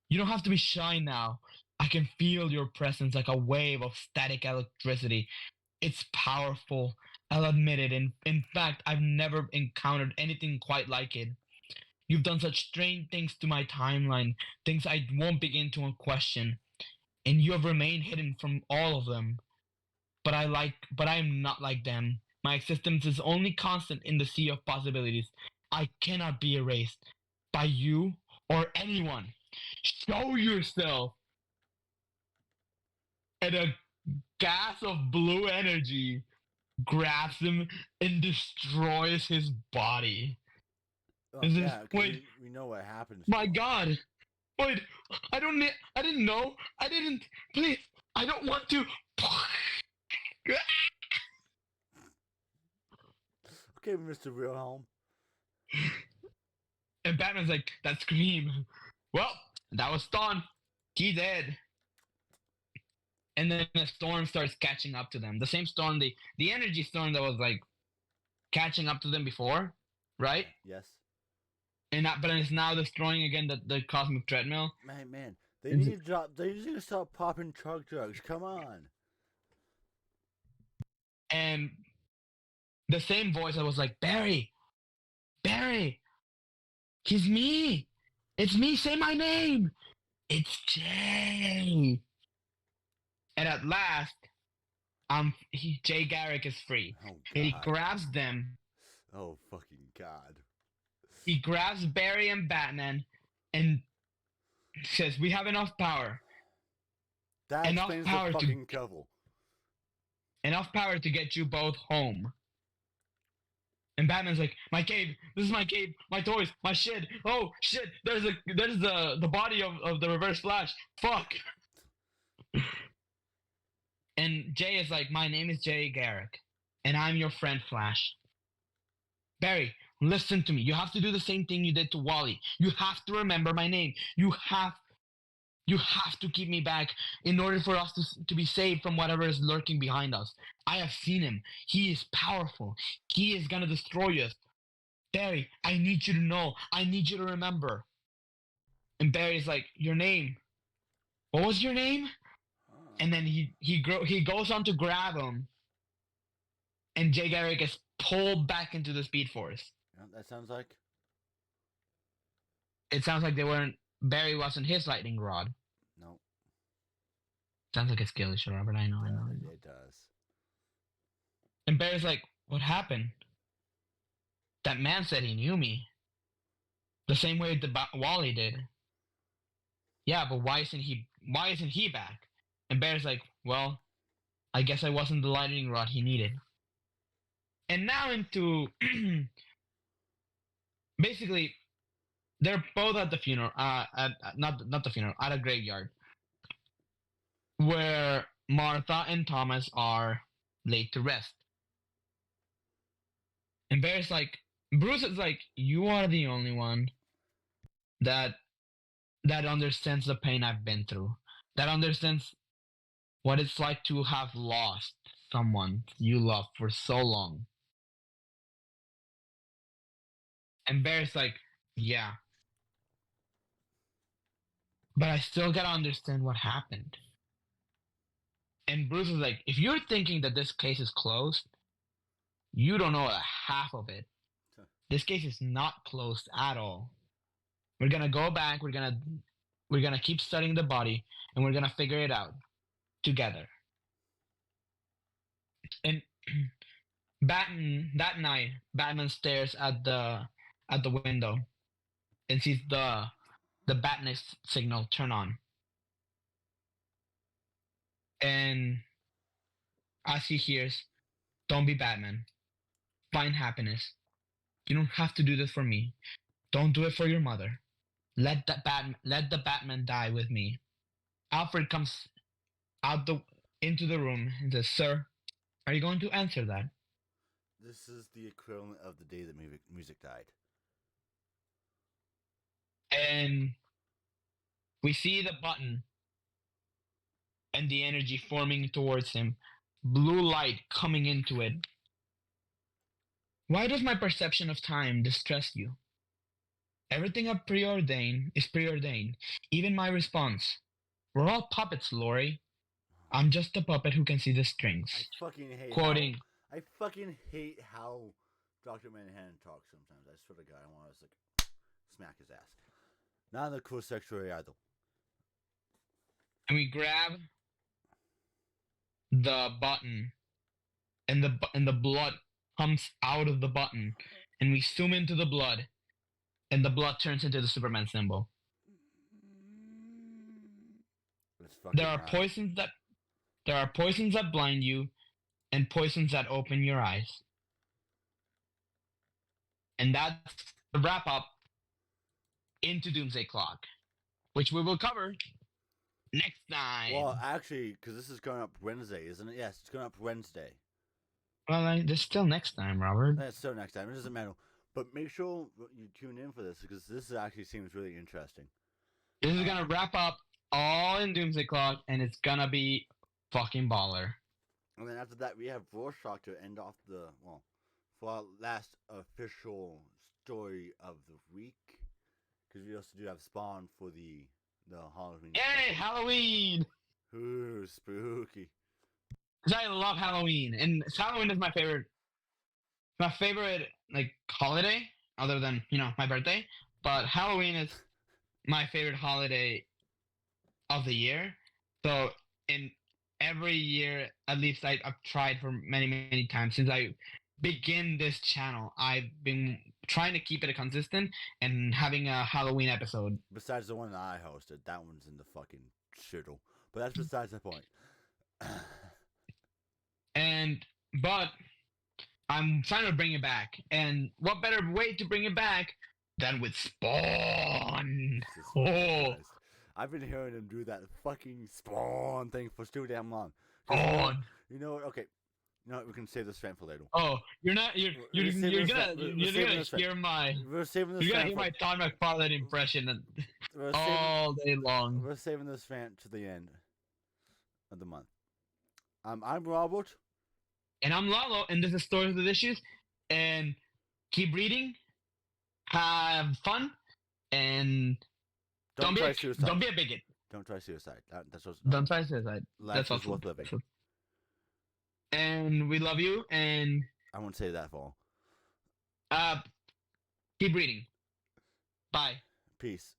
You don't have to be shy now. I can feel your presence like a wave of static electricity. It's powerful. I'll admit it. In fact, I've never encountered anything quite like it. You've done such strange things to my timeline, things I won't begin to question. And you have remained hidden from all of them. But I am not like them. My existence is only constant in the sea of possibilities. I cannot be erased by you or anyone. Show yourself. And a gas of blue energy grabs him and destroys his body. Oh, Is yeah, this, wait, we know what happens. my God. Wait, I didn't know. I didn't, please, I don't want to. Okay, Mr. Wilhelm. And Batman's like, that scream. Well, that was Thawne. He dead. And then the storm starts catching up to them. The same storm, the energy storm that was like catching up to them before, right? Yes. And but it's now destroying again the cosmic treadmill. Man, they need to drop. They need to stop popping truck drugs. Come on. And the same voice that was like, Barry, he's me. It's me. Say my name. It's Jay. And at last, Jay Garrick is free. Oh, God. And he grabs them. Oh, fucking God. He grabs Barry and Batman and says, we have enough power. That Enough explains power the fucking couple. Enough power to get you both home. And Batman's like, my cape, this is my cape, my toys, my shit. Oh shit, there's the body of the Reverse Flash. Fuck. And Jay is like, my name is Jay Garrick, and I'm your friend Flash. Barry, listen to me. You have to do the same thing you did to Wally. You have to remember my name. You have to keep me back in order for us to be saved from whatever is lurking behind us. I have seen him. He is powerful. He is gonna destroy us. Barry, I need you to know. I need you to remember. And Barry's like, your name. What was your name? And then he goes on to grab him. And Jay Garrick is pulled back into the Speed Force. Yeah, that sounds like. It sounds like Barry wasn't his lightning rod. No. Sounds like a skill issue, Robert. I know. It does. And Barry's like, what happened? That man said he knew me. The same way Wally did. Yeah, but why isn't he back? And Barry's like, well, I guess I wasn't the lightning rod he needed. And now into basically they're both at the funeral. Not the funeral, at a graveyard where Martha and Thomas are laid to rest. And Bear's like, Bruce is like, you are the only one that understands the pain I've been through, that understands what it's like to have lost someone you love for so long. And Bear's like, yeah, but I still gotta understand what happened. And Bruce is like, if you're thinking that this case is closed, you don't know a half of it. This case is not closed at all. We're gonna go back. We're gonna keep studying the body, and we're gonna figure it out together. And that night, Batman stares at the window and sees the Batness signal turn on. And as he hears, "Don't be Batman. Find happiness. You don't have to do this for me. Don't do it for your mother. Let the Batman die with me." Alfred comes out into the room and says, "Sir, are you going to answer that?" This is the equivalent of the day that music died. And we see the button and the energy forming towards him, blue light coming into it. Why does my perception of time distress you? Everything I've preordained is preordained, even my response. We're all puppets, Lori. I'm just a puppet who can see the strings. I fucking hate Quoting. I fucking hate how Dr. Manhattan talks sometimes. I swear to God, I want to like smack his ass. Not in the cool sexual way either. And we grab the button, and the blood comes out of the button, and we zoom into the blood, and the blood turns into the Superman symbol. There are poisons that blind you, and poisons that open your eyes. And that's the wrap up into Doomsday Clock, which we will cover next time. Well, actually, because this is going up Wednesday, isn't it? Yes, it's going up Wednesday. Well, there's still next time, Robert. That's still next time. It doesn't matter. But make sure you tune in for this, because this actually seems really interesting. This is gonna wrap up all in Doomsday Clock, and it's gonna be fucking baller. And then after that, we have Rorschach to end off for our last official story of the week. Because we also do have Spawn for the Halloween. Yay, Halloween! Ooh, spooky. Because I love Halloween, and Halloween is my favorite like holiday, other than my birthday. But Halloween is my favorite holiday of the year. So in every year, at least I've tried for many times since I begin this channel, I've been trying to keep it consistent and having a Halloween episode. Besides the one that I hosted, that one's in the fucking shittle. But that's besides the point. But I'm trying to bring it back, and what better way to bring it back than with Spawn? Oh, I've been hearing him do that fucking Spawn thing for too damn long. Spawn. You know what? Okay. You know what? We can save this rant for later. Oh, you're gonna hear my Todd McFarlane impression all day long. We're saving this rant to the end of the month. I'm Robert. And I'm Lalo, and this is Stories with Issues. And keep reading, have fun, and don't be a bigot. Don't try suicide. Don't try suicide. Life is worth living. And we love you, and I won't say that for all. Keep reading. Bye. Peace.